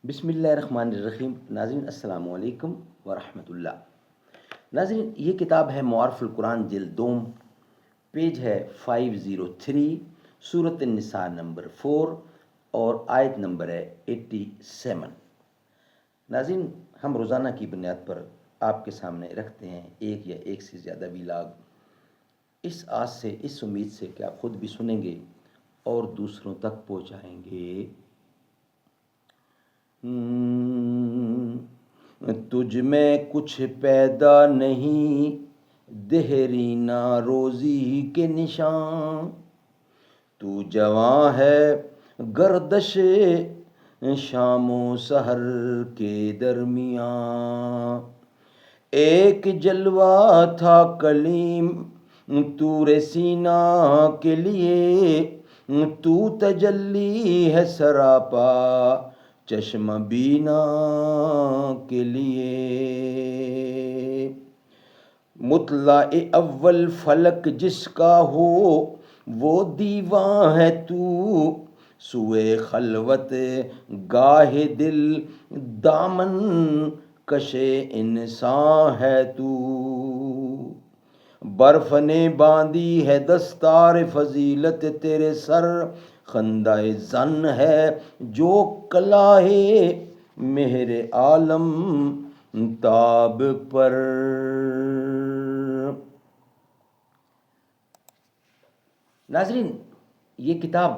بسم اللہ الرحمن الرحیم۔ ناظرین السلام علیکم ورحمۃ اللہ۔ ناظرین یہ کتاب ہے معارف القرآن جلد دوم، پیج ہے 503، سورۃ النساء نمبر 4 اور آیت نمبر ہے 87۔ ناظرین ہم روزانہ کی بنیاد پر آپ کے سامنے رکھتے ہیں ایک یا ایک سے زیادہ ویلاگ، اس آس سے، اس امید سے کہ آپ خود بھی سنیں گے اور دوسروں تک پہنچائیں گے۔ تجھ میں کچھ پیدا نہیں دہرینا روزی کے نشان، تو جواں ہے گردش شام و سحر کے درمیان۔ ایک جلوہ تھا کلیم طور سینا کے لیے، تو تجلی ہے سراپا چشم بینا کے لیے۔ مطلع اول فلک جس کا ہو وہ دیواں ہے تو، سوئے خلوت گاہ دل دامن کشے انسان ہے تو۔ برف نے باندھی ہے دستار فضیلت تیرے سر، خندہ زن ہے جو کلاہ مہر عالم تاب پر۔ ناظرین یہ کتاب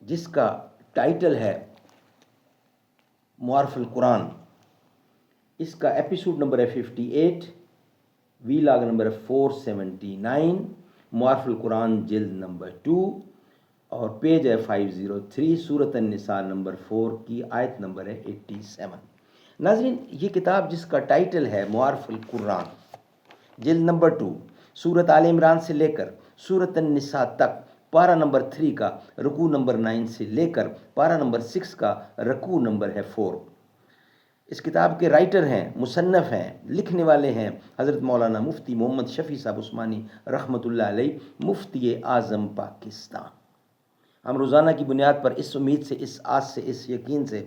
جس کا ٹائٹل ہے معارف القرآن، اس کا ایپیسوڈ نمبر ہے 58، ویلاگ نمبر 479، معارف القرآن جلد نمبر 2 اور پیج ہے 503، سورۃ النساء نمبر 4 کی آیت نمبر ہے 87۔ ناظرین یہ کتاب جس کا ٹائٹل ہے معارف القرآن جلد نمبر 2، سورۃ آل عمران سے لے کر سورۃ النساء تک، پارہ نمبر 3 کا رکوع نمبر 9 سے لے کر پارہ نمبر 6 کا رکوع نمبر ہے 4۔ اس کتاب کے رائٹر ہیں، مصنف ہیں، لکھنے والے ہیں حضرت مولانا مفتی محمد شفیع صاحب عثمانی رحمۃ اللہ علیہ، مفتی اعظم پاکستان۔ ہم روزانہ کی بنیاد پر اس امید سے، اس آس سے، اس یقین سے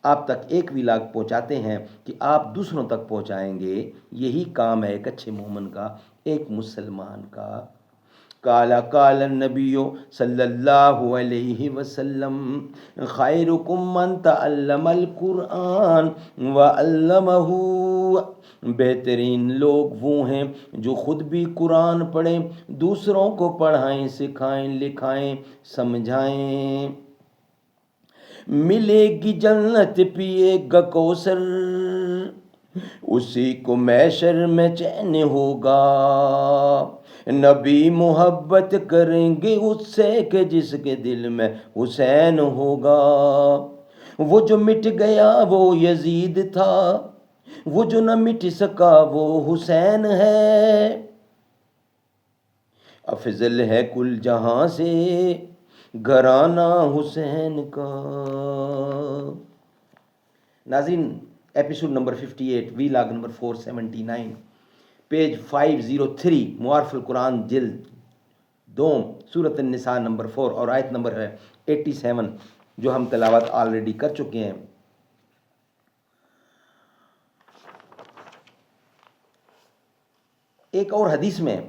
آپ تک ایک ویلاگ پہنچاتے ہیں کہ آپ دوسروں تک پہنچائیں گے۔ یہی کام ہے ایک اچھے مومن کا، ایک مسلمان کا۔ قال النبی صلی اللہ علیہ وسلم خیرکم من تعلم القرآن وعلمہ، بہترین لوگ وہ ہیں جو خود بھی قرآن پڑھیں، دوسروں کو پڑھائیں، سکھائیں، لکھائیں، سمجھائیں۔ ملے گی جنت پیے گا کوثر، اسی کو محشر میں چین ہوگا۔ نبی محبت کریں گے اس سے کہ جس کے دل میں حسین ہوگا۔ وہ جو مٹ گیا وہ یزید تھا، وہ جو نہ مٹ سکا وہ حسین ہے۔ افضل ہے کل جہاں سے گھرانہ حسین کا۔ ناظرین episode number 58، vlog number 479، page 503، معارف القرآن جلد دوم، سورۃ النساء نمبر 4 اور آیت نمبر ہے 87، جو ہم تلاوت آلریڈی کر چکے ہیں۔ ایک اور حدیث میں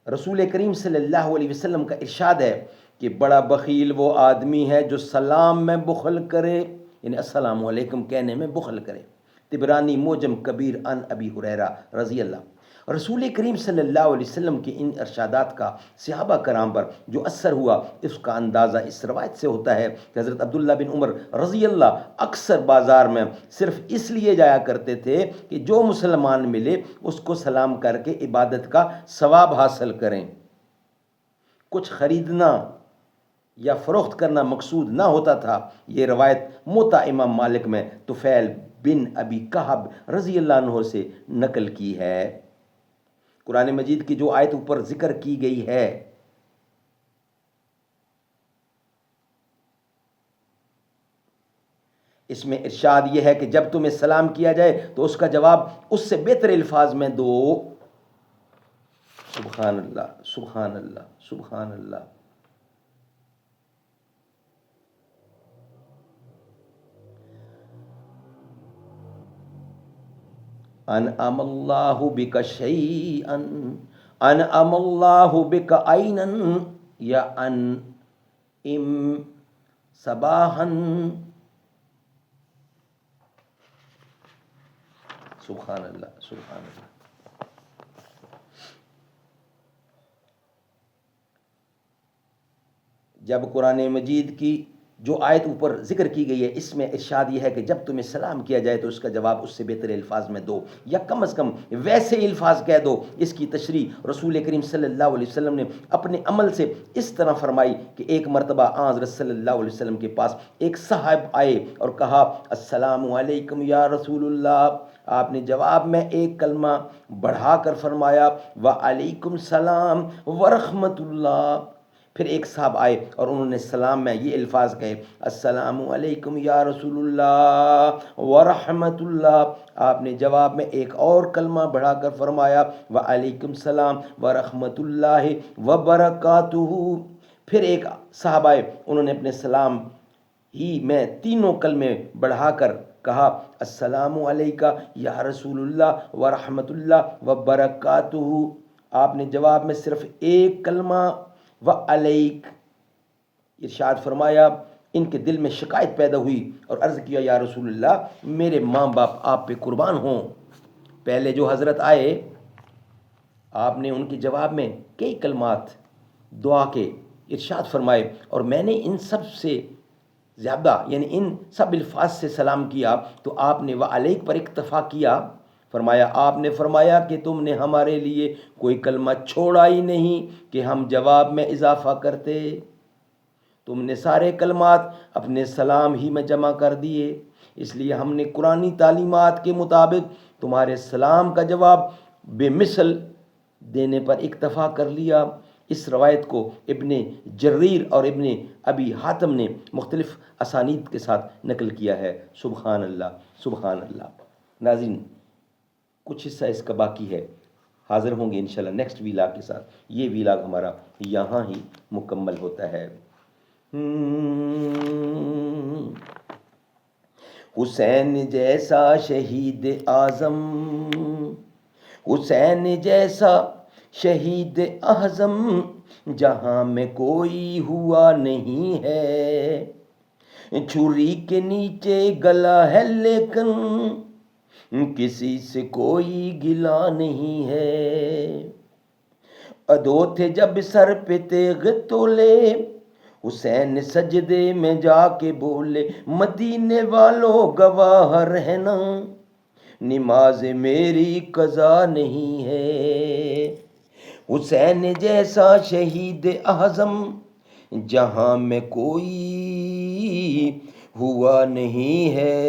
رسول کریم صلی اللہ علیہ وسلم کا ارشاد ہے کہ بڑا بخیل وہ آدمی ہے جو سلام میں بخل کرے، یعنی السلام علیکم کہنے میں بخل کرے۔ طبرانی معجم کبیر عن ابی ہریرہ رضی اللہ۔ رسول کریم صلی اللہ علیہ وسلم کے ان ارشادات کا صحابہ کرام پر جو اثر ہوا، اس کا اندازہ اس روایت سے ہوتا ہے کہ حضرت عبداللہ بن عمر رضی اللہ اکثر بازار میں صرف اس لیے جایا کرتے تھے کہ جو مسلمان ملے اس کو سلام کر کے عبادت کا ثواب حاصل کریں۔ کچھ خریدنا یا فروخت کرنا مقصود نہ ہوتا تھا۔ یہ روایت موطا امام مالک میں طفیل بن ابی کہب رضی اللہ عنہ سے نقل کی ہے۔ قرآن مجید کی جو آیت اوپر ذکر کی گئی ہے، اس میں ارشاد یہ ہے کہ جب تمہیں سلام کیا جائے تو اس کا جواب اس سے بہتر الفاظ میں دو۔ سبحان اللہ، سبحان اللہ، سبحان اللہ۔ انعم اللہ بک شیئا، انعم اللہ بک عینا یا انعم صباحا. سبحان اللہ سبحان اللہ. جب قرآن مجید کی جو آیت اوپر ذکر کی گئی ہے اس میں ارشاد یہ ہے کہ جب تمہیں سلام کیا جائے تو اس کا جواب اس سے بہتر الفاظ میں دو، یا کم از کم ویسے الفاظ کہہ دو. اس کی تشریح رسول کریم صلی اللہ علیہ وسلم نے اپنے عمل سے اس طرح فرمائی کہ ایک مرتبہ حضرت صلی اللہ علیہ وسلم کے پاس ایک صاحب آئے اور کہا السلام علیکم یا رسول اللہ. آپ نے جواب میں ایک کلمہ بڑھا کر فرمایا وعلیکم السلام ورحمۃ اللہ. پھر ایک صاحب آئے اور انہوں نے سلام میں یہ الفاظ کہے السلام علیکم یا رسول اللہ ورحمۃ اللہ. آپ نے جواب میں ایک اور کلمہ بڑھا کر فرمایا وعلیکم السلام ورحمۃ اللہ وبرکاتہ. پھر ایک صاحب آئے، انہوں نے اپنے سلام ہی میں تینوں کلمے بڑھا کر کہا السلام علیکہ یا رسول اللہ ورحمۃ اللہ وبرکاتہ. آپ نے جواب میں صرف ایک کلمہ وعلیک ارشاد فرمایا. ان کے دل میں شکایت پیدا ہوئی اور عرض کیا یا رسول اللہ میرے ماں باپ آپ پہ قربان ہوں. پہلے جو حضرت آئے آپ نے ان کے جواب میں کئی کلمات دعا کے ارشاد فرمائے اور میں نے ان سب سے زیادہ یعنی ان سب الفاظ سے سلام کیا تو آپ نے وعلیک پر اکتفا کیا. فرمایا آپ نے فرمایا کہ تم نے ہمارے لیے کوئی کلمہ چھوڑا ہی نہیں کہ ہم جواب میں اضافہ کرتے. تم نے سارے کلمات اپنے سلام ہی میں جمع کر دیے، اس لیے ہم نے قرآنی تعلیمات کے مطابق تمہارے سلام کا جواب بے مثل دینے پر اکتفا کر لیا. اس روایت کو ابن جریر اور ابن ابی حاتم نے مختلف اسانید کے ساتھ نقل کیا ہے. سبحان اللہ سبحان اللہ. ناظرین کچھ حصہ اس کا باقی ہے، حاضر ہوں گے انشاءاللہ نیکسٹ ویلاگ کے ساتھ. یہ ویلاگ ہمارا یہاں ہی مکمل ہوتا ہے. حسین جیسا شہید اعظم، حسین جیسا شہید اعظم جہاں میں کوئی ہوا نہیں ہے. چھری کے نیچے گلا ہے لیکن کسی سے کوئی گلا نہیں ہے. ادو تھے جب سر پہ تیغ تولے حسین سجدے میں جا کے بولے مدینے والوں گواہ رہنا نماز میری قضا نہیں ہے. حسین جیسا شہید اعظم جہاں میں کوئی ہوا نہیں ہے.